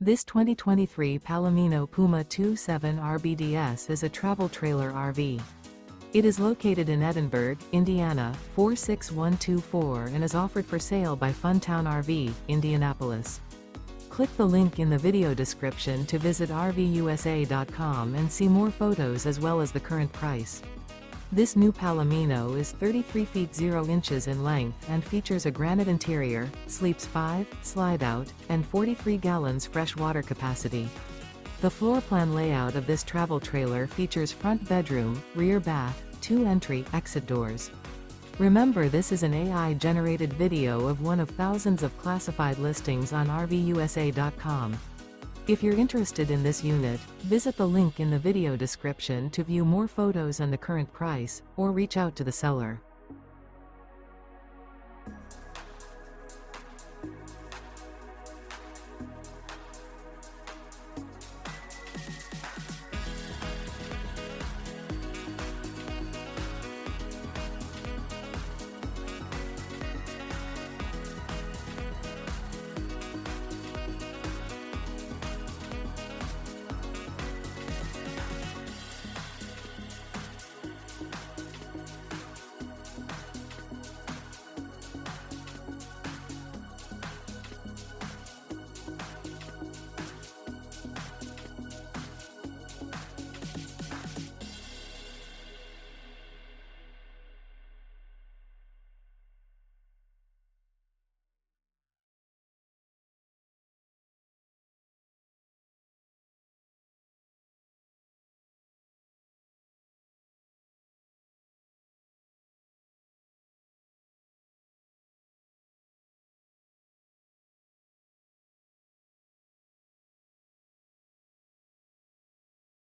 This 2023 Palomino Puma 27 RBDS is a travel trailer RV. It is located in Edinburgh, Indiana, 46124 and is offered for sale by Funtown RV, Indianapolis. Click the link in the video description to visit RVUSA.com and see more photos as well as the current price. This new Palomino is 33 feet 0 inches in length and features a granite interior, sleeps 5, slide-out, and 43 gallons fresh water capacity. The floor plan layout of this travel trailer features front bedroom, rear bath, 2 entry/exit doors. Remember, this is an AI-generated video of one of thousands of classified listings on RVUSA.com. If you're interested in this unit, visit the link in the video description to view more photos and the current price, or reach out to the seller.